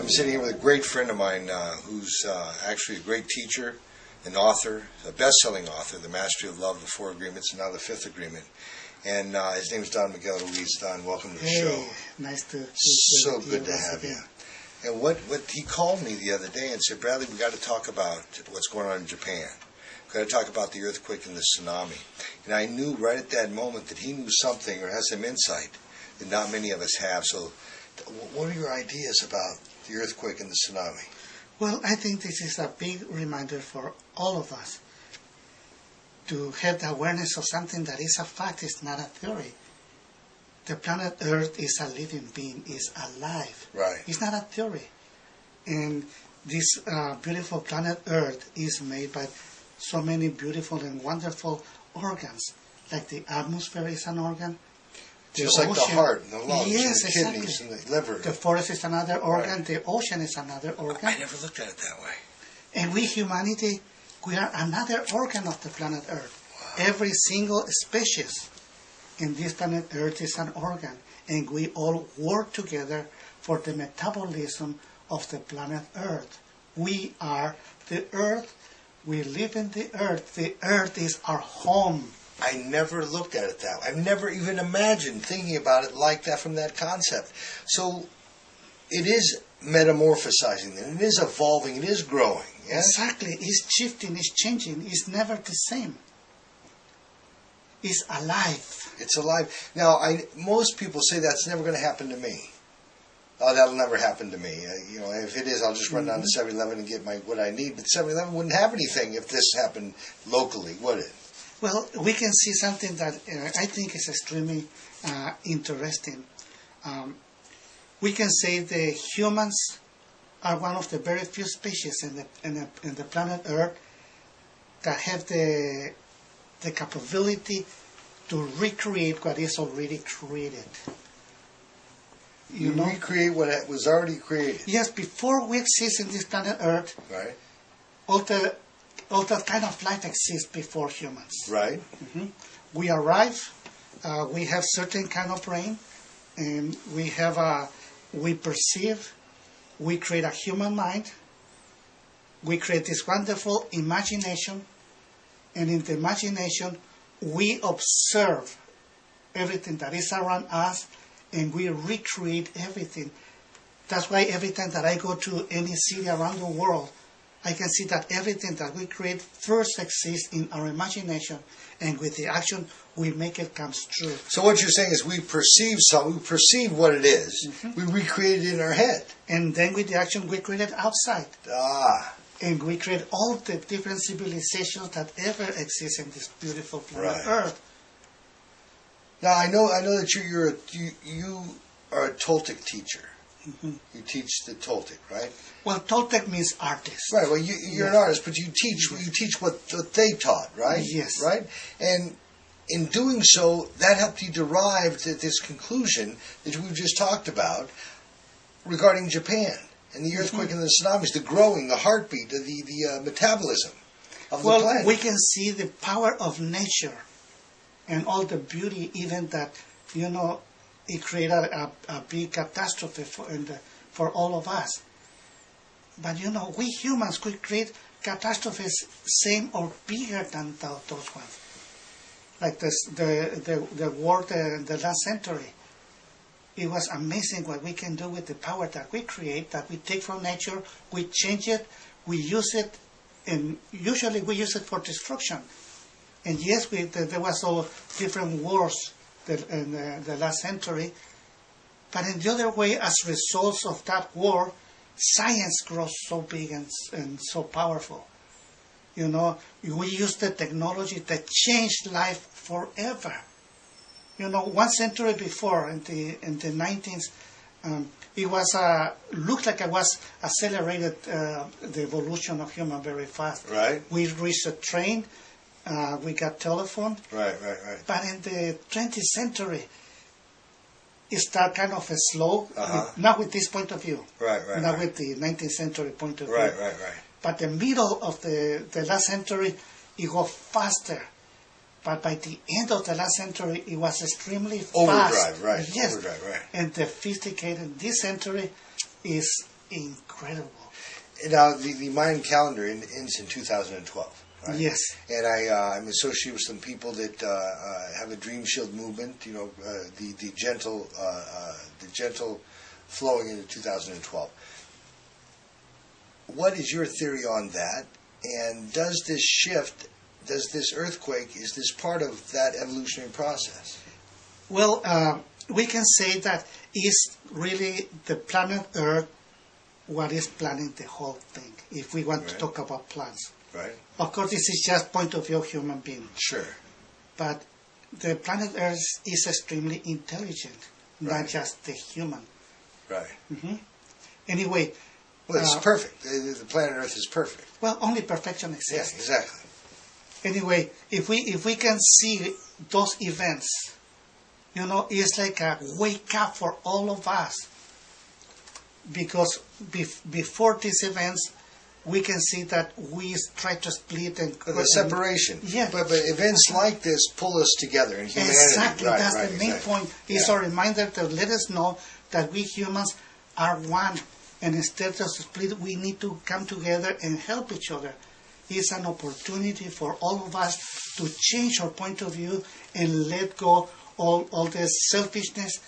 I'm sitting here with a great friend of mine who's actually a great teacher, an author, a best-selling author, The Mastery of Love, The Four Agreements, and now The Fifth Agreement. And his name is Don Miguel Ruiz. Don, welcome to the show. Nice to so good to have you. And what he called me the other day and said, Bradley, we got to talk about what's going on in Japan. We've got to talk about the earthquake and the tsunami. And I knew right at that moment that he knew something or has some insight that not many of us have. So what are your ideas about the earthquake and the tsunami? Well, I think this is a big reminder for all of us to have the awareness of something that is a fact, it's not a theory. The planet Earth is a living being, is alive. Right. It's not a theory. And this beautiful planet Earth is made by so many beautiful and wonderful organs. Like the atmosphere is an organ. Just like the heart and the lungs and the exactly. kidneys and the liver. The forest is another organ. Right. The ocean is another organ. I never looked at it that way. And we, humanity, we are another organ of the planet Earth. Wow. Every single species in this planet Earth is an organ. And we all work together for the metabolism of the planet Earth. We are the Earth. We live in the Earth. The Earth is our home. I never looked at it that way. I've never even imagined thinking about it like that from that concept. So it is metamorphosizing, and it is evolving, it is growing. Yes? Exactly. It's shifting, it's changing. It's never the same. It's alive. It's alive. Now, most people say that's never going to happen to me. Oh, that'll never happen to me. If it is, I'll just run down to 7-Eleven and get what I need. But 7-Eleven wouldn't have anything if this happened locally, would it? Well, we can see something that I think is extremely interesting. We can say the humans are one of the very few species in the planet Earth that have the capability to recreate what is already created. You recreate what was already created. Yes, before we exist in this planet Earth, right? All that kind of life exists before humans. Right. Mm-hmm. We arrive. We have certain kind of brain, and we perceive. We create a human mind. We create this wonderful imagination, and in the imagination, we observe everything that is around us, and we recreate everything. That's why every time that I go to any city around the world, I can see that everything that we create first exists in our imagination, and with the action, we make it come true. So what you're saying is we perceive what it is. Mm-hmm. We recreate it in our head. And then with the action, we create it outside. And we create all the different civilizations that ever exist in this beautiful planet Earth. Now, I know that you are a Toltec teacher. Mm-hmm. You teach the Toltec, right? Well, Toltec means artist. Right. Well, you're an artist, but you teach what they taught, right? Yes. Right. And in doing so, that helped you derive this conclusion that we've just talked about regarding Japan and the earthquake and the tsunamis, the growing, the heartbeat, the metabolism of the planet. Well, we can see the power of nature and all the beauty, even that it created a big catastrophe for all of us. But we humans could create catastrophes same or bigger than those ones. Like the war the last century. It was amazing what we can do with the power that we create, that we take from nature, we change it, we use it, and usually we use it for destruction. And yes, there was all different wars in the last century, but in the other way, as results of that war, science grows so big and so powerful. We use the technology that changed life forever. 1 century before, in the 19th, it was looked like it was accelerated the evolution of human very fast. Right. We reached a train. We got telephone. Right. But in the 20th century, it started kind of slow. Not with this point of view. Right. Not with the 19th century point of view. Right. But the middle of the last century, it got faster. But by the end of the last century, it was extremely fast. Overdrive, right. Yes. Overdrive, right. And the sophisticated this century is incredible. Now, the Mayan calendar ends in 2012. Right? Yes. And I'm associated with some people that have a Dream Shield movement. You know, the gentle flowing into 2012. What is your theory on that? And does this shift, does this earthquake, is this part of that evolutionary process? Well, we can say that is really the planet Earth what is planning the whole thing, if we want to talk about plants. Right. Of course, this is just point of view of human being. Sure. But the planet Earth is extremely intelligent, not just the human. Right. Mm-hmm. Anyway. Well, it's perfect. The planet Earth is perfect. Well, only perfection exists. Yeah, exactly. Anyway, if we can see those events, you know, it's like a wake up for all of us. Because before these events, we can see that we try to split and the separation. Yeah. But events like this pull us together in humanity. Exactly. Right, that's the main point. It's a reminder to let us know that we humans are one. And instead of split, we need to come together and help each other. It's an opportunity for all of us to change our point of view and let go all the selfishness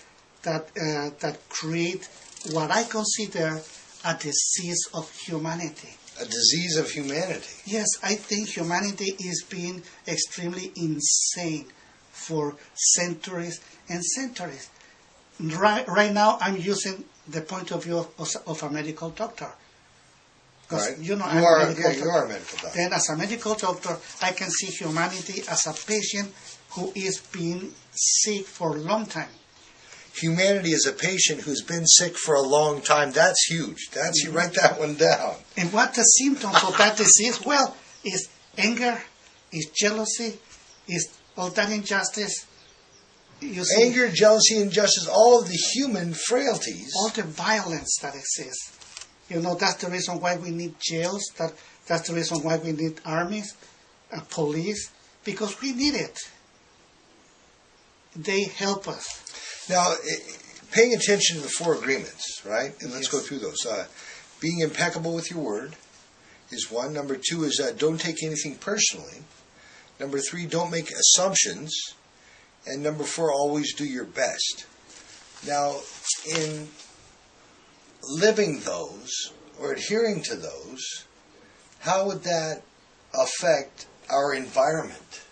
that create what I consider a disease of humanity. A disease of humanity. Yes, I think humanity is being extremely insane for centuries and centuries. Right now, I'm using the point of view of a medical doctor. Because, right. you know, you are a medical doctor. Then as a medical doctor, I can see humanity as a patient who is being sick for a long time. Humanity is a patient who's been sick for a long time. That's huge. You write that one down. And what the symptoms of that disease? Well, is anger, is jealousy, is all that injustice. Anger, jealousy, injustice, all of the human frailties. All the violence that exists. You know, that's the reason why we need jails. That's the reason why we need armies, police, because we need it. They help us. Now, paying attention to the 4 agreements, right? And let's go through those. Being impeccable with your word is one. Number 2 is don't take anything personally. Number 3, don't make assumptions. And number 4, always do your best. Now, in living those or adhering to those, how would that affect our environment?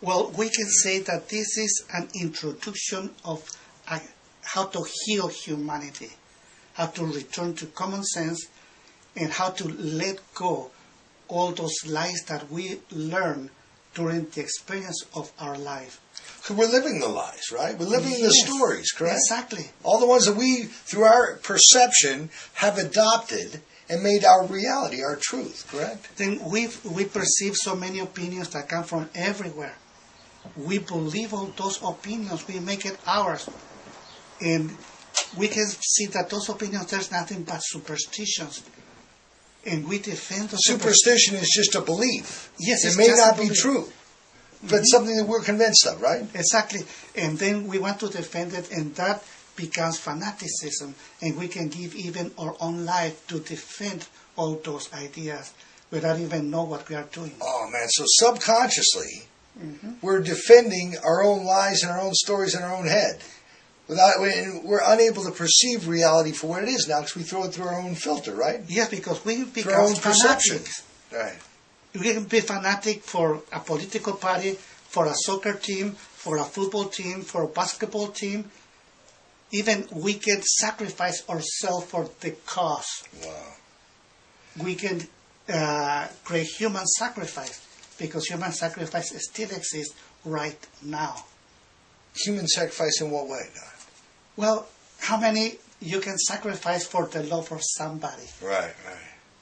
Well, we can say that this is an introduction of how to heal humanity, how to return to common sense, and how to let go all those lies that we learn during the experience of our life. Because we're living the lies, right? We're living the stories, correct? Exactly. All the ones that we, through our perception, have adopted and made our reality, our truth, correct? Then we perceive so many opinions that come from everywhere. We believe all those opinions. We make it ours. And we can see that those opinions, there's nothing but superstitions. And we defend those superstition is just a belief. Yes, it may not be true, but something that we're convinced of, right? Exactly. And then we want to defend it, and that becomes fanaticism. And we can give even our own life to defend all those ideas without even know what we are doing. Oh, man. So subconsciously, we're defending our own lies and our own stories in our own head. We're unable to perceive reality for what it is now because we throw it through our own filter, right? Yes, because we become our own perception. Right. We can be fanatic for a political party, for a soccer team, for a football team, for a basketball team. Even we can sacrifice ourselves for the cause. Wow. We can create human sacrifice because human sacrifice still exists right now. Human sacrifice in what way, Don? Well, how many you can sacrifice for the love of somebody? Right.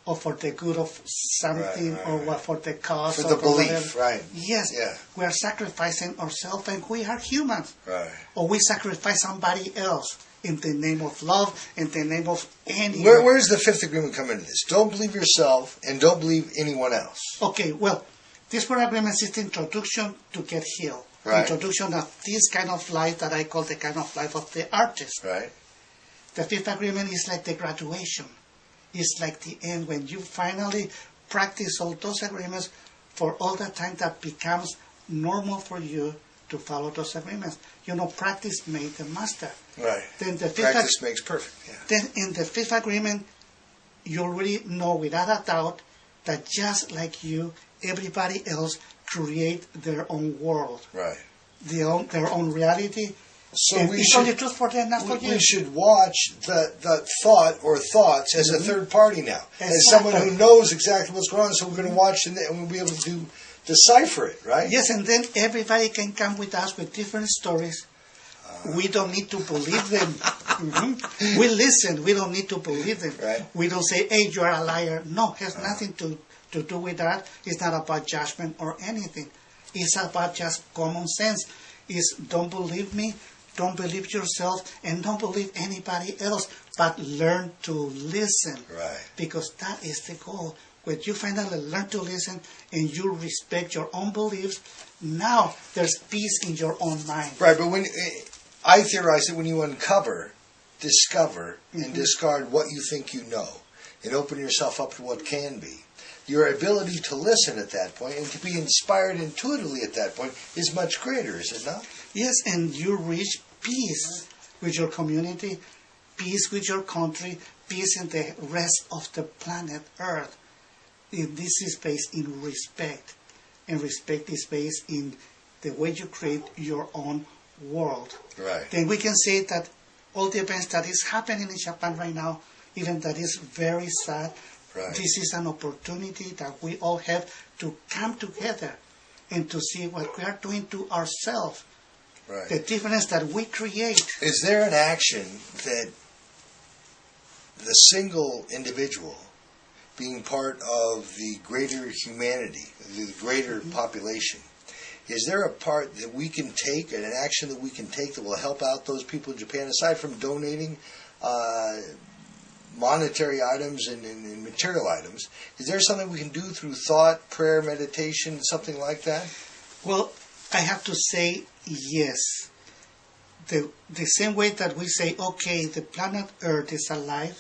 Or for the good of something, or for the cause. For the belief, whatever. right. Yes, yeah. We are sacrificing ourselves, and we are humans. Right. Or we sacrifice somebody else in the name of love, in the name of anyone. Where's the 5th agreement come into this? Don't believe yourself, and don't believe anyone else. Okay, well, this 4 agreements is the introduction to get healed. Right. Introduction of this kind of life that I call the kind of life of the artist. Right. The 5th agreement is like the graduation. is like the end when you finally practice all those agreements for all the time that becomes normal for you to follow those agreements. Practice made the master. Right. Then the Practice makes perfect. Yeah. Then in the fifth agreement, you already know without a doubt that just like you, everybody else create their own world. Right. Their own reality. So and we it's should, only truth for them, not for you. we should watch the thought or thoughts as a third party now, as someone who knows exactly what's going on. So we're going to watch and we'll be able to decipher it, right? Yes, and then everybody can come with us with different stories. We don't need to believe them. We listen. We don't need to believe them. Right. We don't say, hey, you are a liar. No, it has nothing to do with that. It's not about judgment or anything. It's about just common sense. It's don't believe me, don't believe yourself, and don't believe anybody else, but learn to listen. Right. Because that is the goal. When you finally learn to listen and you respect your own beliefs, now there's peace in your own mind. Right, but when I theorize that when you uncover, discover, and discard what you think you know, and open yourself up to what can be, your ability to listen at that point and to be inspired intuitively at that point is much greater, is it not? Yes, and you reach peace with your community, peace with your country, peace in the rest of the planet Earth. And this is based in respect, and respect is based in the way you create your own world. Right. Then we can say that all the events that is happening in Japan right now, even that is very sad, Right. This is an opportunity that we all have to come together and to see what we are doing to ourselves, Right. the difference that we create. Is there an action that the single individual, being part of the greater humanity, the greater population, is there a part that we can take, and an action that we can take that will help out those people in Japan, aside from donating monetary items and material items? Is there something we can do through thought, prayer, meditation, something like that? Well, I have to say yes. The same way that we say, okay, the planet Earth is alive,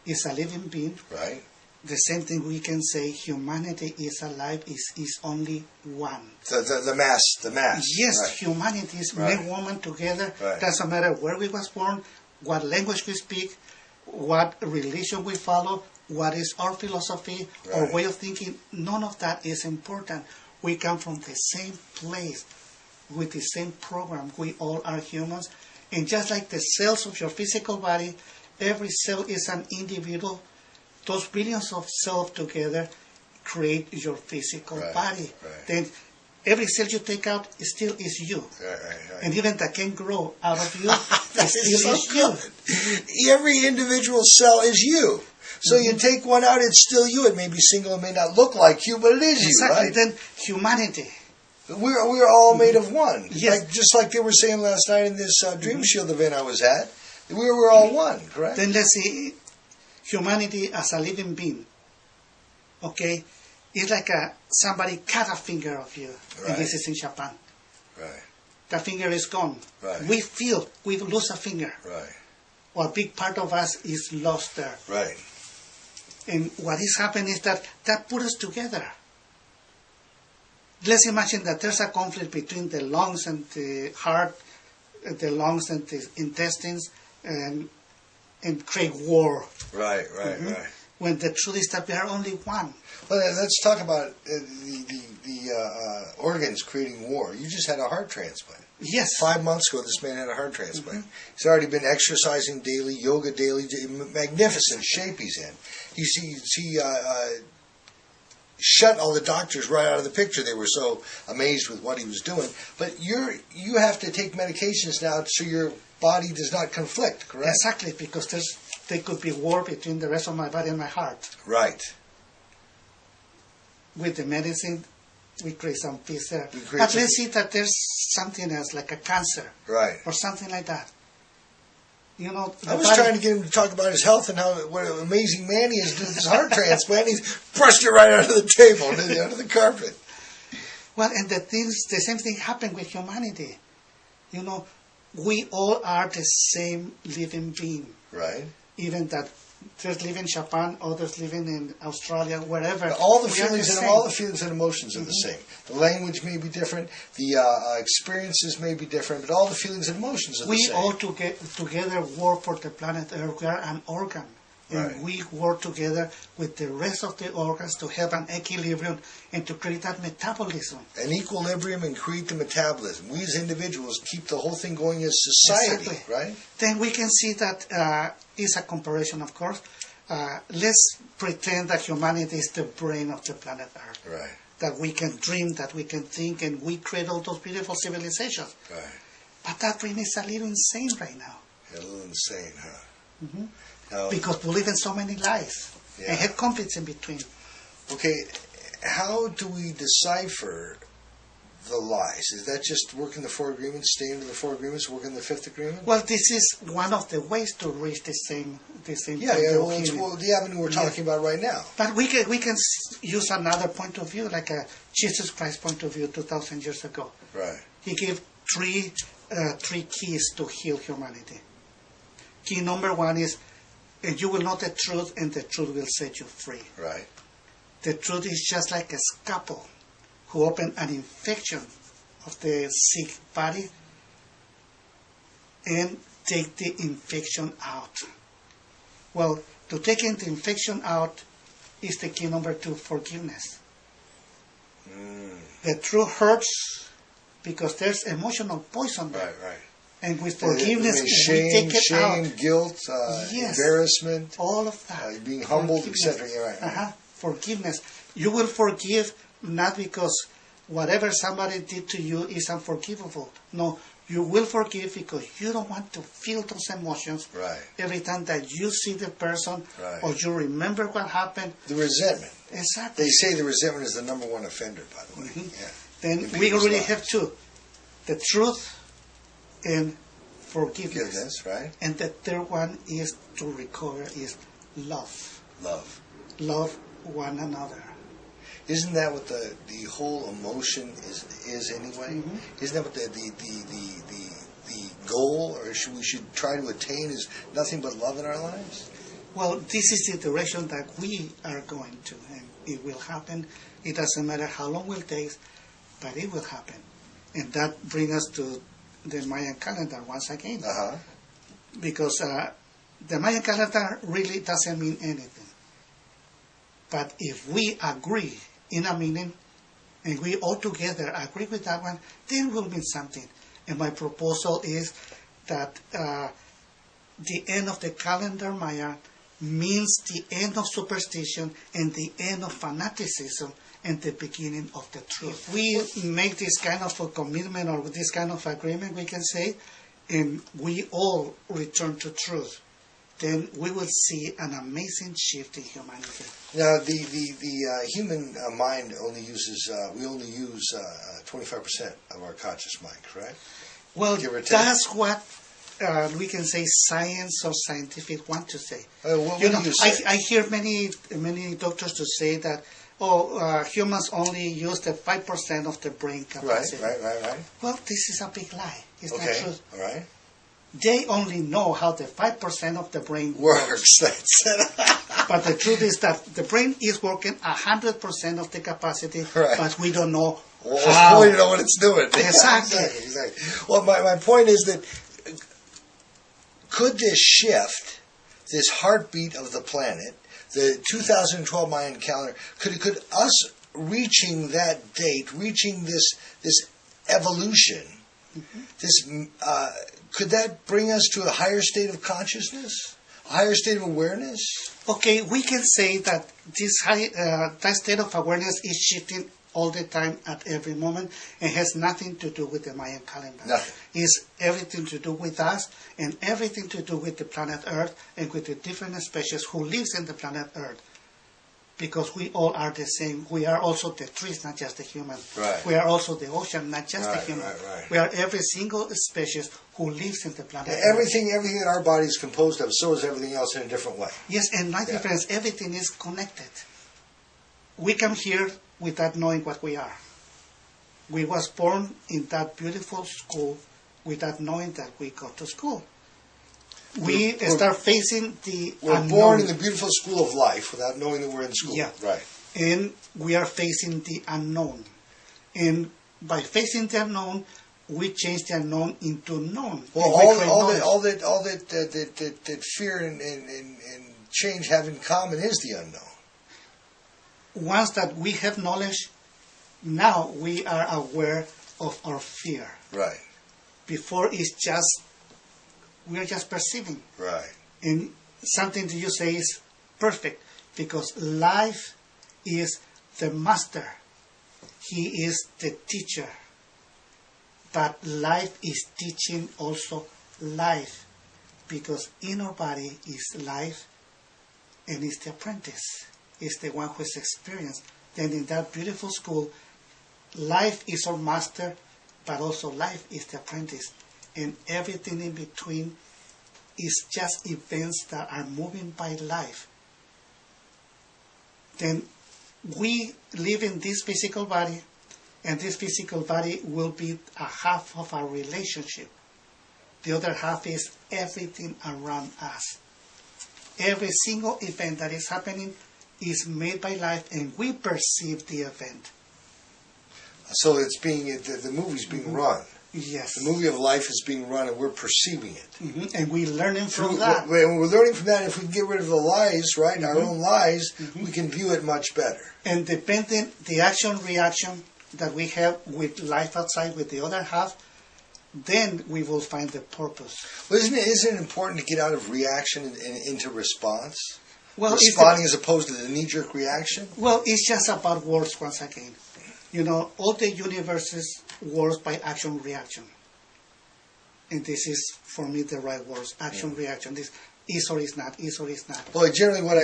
is a living being, Right. the same thing we can say humanity is alive, is only one. The mass. Yes, Right. humanity is Right. man, woman together. Right. Doesn't matter where we was born, what language we speak, what religion we follow, what is our philosophy or Right. way of thinking. None of that is important. We come from the same place with the same program. We all are humans. And just like the cells of your physical body, every cell is an individual. Those billions of cells together create your physical Right, body. right. Then every cell you take out still is you. Right. And even that can grow out of you, it is still so is you. good. Every individual cell is you. So you take one out, it's still you. It may be single, it may not look like you, but it is Exactly. you, right? Then humanity. We're all made of one. Yes. Just like they were saying last night in this Dream Shield event I was at. We're all one, correct? Then let's see humanity as a living being. Okay? It's like somebody cut a finger of you. Right. And this is in Japan. Right. The finger is gone. Right. We feel we lose a finger. Right. Or a big part of us is lost there. Right. And what is happening is that put us together. Let's imagine that there's a conflict between the lungs and the heart, the lungs and the intestines, and create war. Right. When the truth is that we are only one. Well, let's talk about the organs creating war. You just had a heart transplant. Yes. 5 months ago, this man had a heart transplant. He's already been exercising daily, yoga daily, magnificent shape he's in. He shut all the doctors right out of the picture. They were so amazed with what he was doing. But you have to take medications now so your body does not conflict, correct? Exactly, because there could be war between the rest of my body and my heart. Right. With the medicine, we create some peace there. Let's see that there's something else, like a cancer. Right. Or something like that. You know, I was trying to get him to talk about his health and what an amazing man he is doing his heart transplant. He's brushed it right under the table, under the carpet. Well, and the same thing happened with humanity. You know, we all are the same living being. Right. Even that There's live in Japan, others living in Australia, wherever. All the We are feelings the and same. all the feelings and emotions are the same. The language may be different, the experiences may be different, but all the feelings and emotions are the We same. all together work for the planet Earth. We are an organ. And Right. we work together with the rest of the organs to have an equilibrium and to create that metabolism. An equilibrium and create the metabolism. We as individuals keep the whole thing going as society, Exactly. right? Then we can see that is a comparison, of course. Let's pretend that humanity is the brain of the planet Earth. Right, That we can dream, that we can think, and we create all those beautiful civilizations. right. But that brain is a little insane right now. A little insane, huh? Mhm. Now, Because we live in so many lives Yeah. and have conflicts in between. okay, how do we decipher the lies? Is that just working the four agreements, staying to the four agreements, working the fifth agreement? Well, this is one of the ways to reach the same Yeah, point of well, it's healing. the avenue we're talking about right now. But we can use another point of view, like a Jesus Christ point of view 2,000 years ago. Right, He gave three keys to heal humanity. Key number one is, you will know the truth, and the truth will set you free. right. The truth is just like a scalpel who opened an infection of the sick body and take the infection out. Well, to taking the infection out is the key number two, forgiveness. The truth hurts because there's emotional poison there. Right, right. And with forgiveness, Shame, we take it shame, out. guilt, Yes. embarrassment, All of that. being humbled, Forgiveness. etc. Yeah, right. Forgiveness. You will forgive not because whatever somebody did to you is unforgivable. No, you will forgive because you don't want to feel those emotions Right. every time that you see the person Right. or you remember what happened. The resentment. Exactly. They say the resentment is the number one offender, by the way. Mhm. Yeah. Then in we people's already lives. have two. The truth and forgiveness. Forgiveness, right? And the third one is to recover is love. Love. Love one another. Isn't that what the whole emotion is anyway? Mhm. Isn't that what the goal, or we should try to attain, is nothing but love in our lives? Well, this is the direction that we are going to, and it will happen. It doesn't matter how long it will take, but it will happen. And that brings us to the Mayan calendar once again. Uh-huh. Because the Mayan calendar really doesn't mean anything. But if we agree in a meaning, and we all together agree with that one, then it will mean something. And my proposal is that the end of the calendar Maya means the end of superstition and the end of fanaticism and the beginning of the truth. If we make this kind of a commitment or this kind of agreement, we can say, and we all return to truth, then we will see an amazing shift in humanity. Now, the human mind only uses, we only use 25% of our conscious mind, correct? Well, Give or take. that's what we can say science or scientific want to say. What You do know, you say? I hear many doctors to say that, humans only use the 5% of the brain capacity. Right. Well, this is a big lie. It's not Okay, true. all right. They only know how the 5% of the brain works. Works, that's it. But the truth is that the brain is working 100% of the capacity, Right. but we don't know Well, how. we don't know what it's doing. Exactly. Exactly. Well, my point is that could this shift, this heartbeat of the planet, the 2012 Mayan calendar, could us reaching that date, reaching this evolution, this could that bring us to a higher state of consciousness, a higher state of awareness? Okay, we can say that this that state of awareness is shifting all the time at every moment and has nothing to do with the Mayan calendar. Nothing. It's everything to do with us and everything to do with the planet Earth and with the different species who lives in the planet Earth. Because we all are the same. We are also the trees, not just the human. Right. We are also the ocean, not just the human. Right. We are every single species who lives in the planet Earth. Everything that our body is composed of, so is everything else in a different way. Yes, and my dear Yeah. friends, everything is connected. We come here without knowing what we are. We was born in that beautiful school without knowing that we go to school. we start facing the We're unknown. born in the beautiful school of life without knowing that we're in school. Yeah. Right. And we are facing the unknown. And by facing the unknown, we change the unknown into known. Well, And we create all knowledge. that fear and change have in common is the unknown. Once that we have knowledge, now we are aware of our fear. Right. Before we are just perceiving. Right. And something that you say is perfect, because life is the master. He is the teacher. But life is teaching also life, because in our body is life, and is the apprentice, is the one who is experienced. Then in that beautiful school, life is our master, but also life is the apprentice. And everything in between is just events that are moving by life. Then we live in this physical body, and this physical body will be a half of our relationship. The other half is everything around us. Every single event that is happening is made by life, and we perceive the event. So it's the movie's being run. Yes. The movie of life is being run, and we're perceiving it. Mm-hmm. And we're learning from that. When we're learning from that, if we can get rid of the lies, right, our own lies, we can view it much better. And depending the action-reaction that we have with life outside, with the other half, then we will find the purpose. Well, isn't it important to get out of reaction and into response? Well, Responding as opposed to the knee-jerk reaction? Well, it's just about words once again. You know, all the universes works by action-reaction. And this is, for me, the right words, action-reaction. This is or is not, is or is not. Well, generally what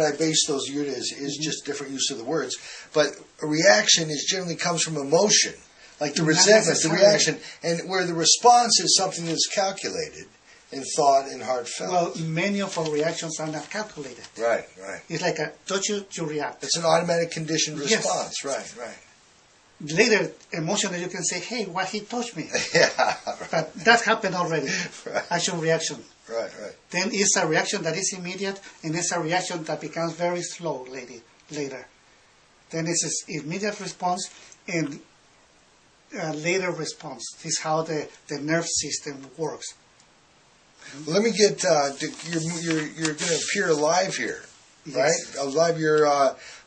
I base those units is just different use of the words. But a reaction generally comes from emotion, like the resentment, the reaction, and where the response is something that's calculated and thought and heartfelt. Well, many of our reactions are not calculated. Right. It's like a touch you react. It's an automatic conditioned response. Yes. Right. Later, emotionally, you can say, hey, why he touched me? Yeah. Right. But that happened already. Right. Action-reaction. Right. Then it's a reaction that is immediate, and it's a reaction that becomes very slow later. Then it's an immediate response and later response. This is how the nerve system works. Well, let me get, you're going to appear live here, right? Yes. Live here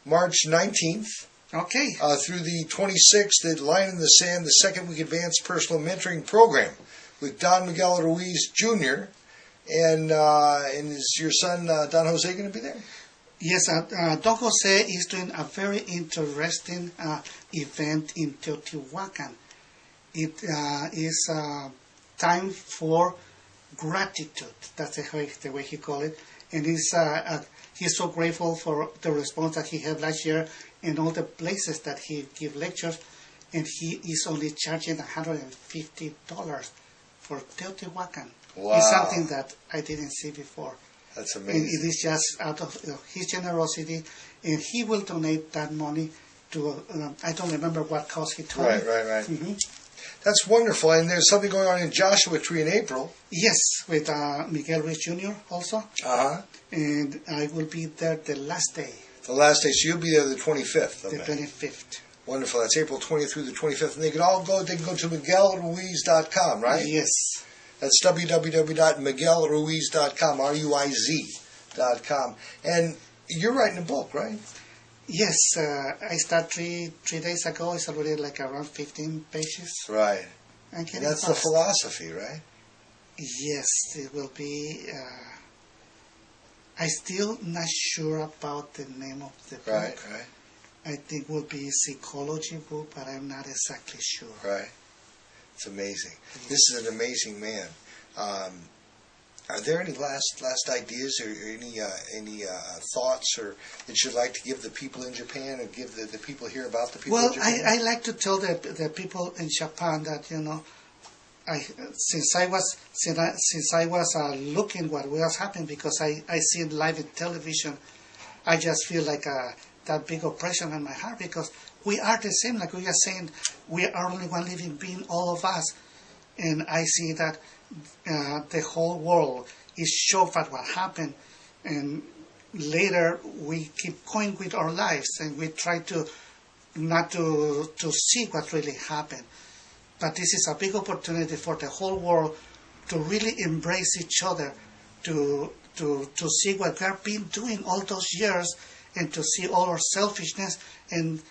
March 19th. Okay. Through the 26th at Line in the Sand, the second week advanced personal mentoring program with Don Miguel Ruiz Jr. And is your son Don Jose going to be there? Yes, Don Jose is doing a very interesting event in Teotihuacan. It is time for gratitude. That's the way he called it. And he's so grateful for the response that he had last year in all the places that he gave lectures. And he is only charging $150 for Teotihuacan. Wow. It's something that I didn't see before. That's amazing. And it is just out of his generosity. And he will donate that money to, I don't remember what cause he told me. Right. Mm-hmm. That's wonderful. And there's something going on in Joshua Tree in April. Yes, with Miguel Ruiz Jr. also. Uh-huh. And I will be there the last day. The last day. So you'll be there the 25th. The 25th. Wonderful. That's April 20th through the 25th. And they can go to MiguelRuiz.com, right? Yes. That's www.miguelruiz.com, RUIZ.com. And you're writing a book, right? Yes, I started three days ago. It's already like around 15 pages. Right. And that's the philosophy, right? Yes, it will be. I'm still not sure about the name of the book. Right. I think it will be a psychology book, but I'm not exactly sure. Right. It's amazing. Yes. This is an amazing man. Are there any last ideas or any thoughts or that you'd like to give the people in Japan or give the people here about the people in Japan? Well, I like to tell the people in Japan that, since I was looking what was happening, because I see it live in television, I just feel like that big oppression in my heart, because we are the same, like we are saying, we are only one living being, all of us. And I see that the whole world is shocked at what happened, and later we keep going with our lives and we try to not to see what really happened. But this is a big opportunity for the whole world to really embrace each other, to see what we have been doing all those years, and to see all our selfishness, and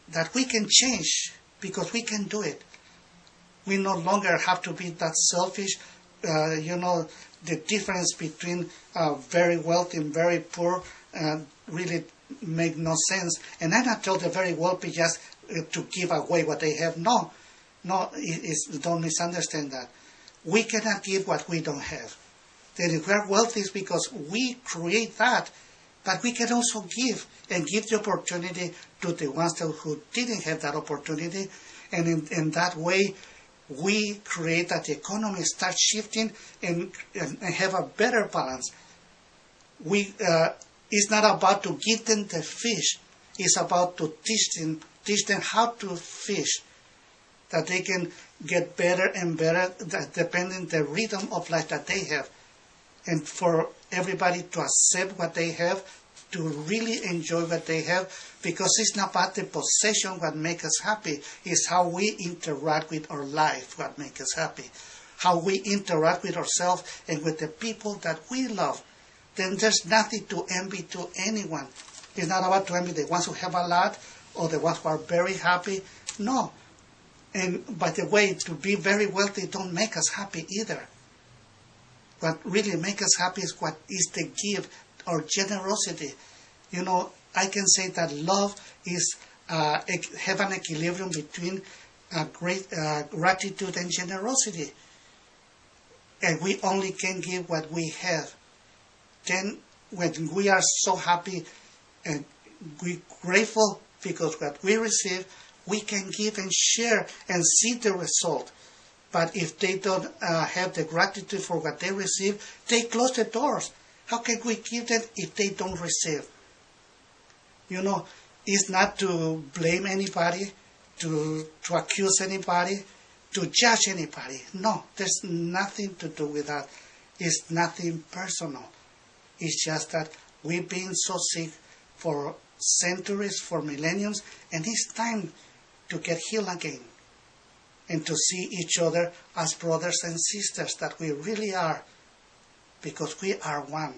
that we can change because we can do it. We no longer have to be that selfish. The difference between very wealthy and very poor really make no sense. And I'm not told the very wealthy just to give away what they have. No, don't misunderstand that. We cannot give what we don't have. Then if we are wealthy, it's because we create that, but we can also give and give the opportunity to the ones who didn't have that opportunity, and in that way, we create that the economy starts shifting and have a better balance. It's not about to give them the fish. It's about to teach them how to fish, that they can get better and better depending the rhythm of life that they have. And for everybody to accept what they have, to really enjoy what they have, because it's not about the possession what makes us happy. It's how we interact with our life what makes us happy. How we interact with ourselves and with the people that we love. Then there's nothing to envy to anyone. It's not about to envy the ones who have a lot or the ones who are very happy. No. And by the way, to be very wealthy don't make us happy either. What really makes us happy is what is the gift or generosity. I can say that love is have an equilibrium between great gratitude and generosity. And we only can give what we have. Then when we are so happy and we're grateful because what we receive, we can give and share and see the result. But if they don't have the gratitude for what they receive, they close the doors. How can we give them if they don't receive? It's not to blame anybody, to accuse anybody, to judge anybody. No, there's nothing to do with that. It's nothing personal. It's just that we've been so sick for centuries, for millenniums, and it's time to get healed again and to see each other as brothers and sisters that we really are, because we are one.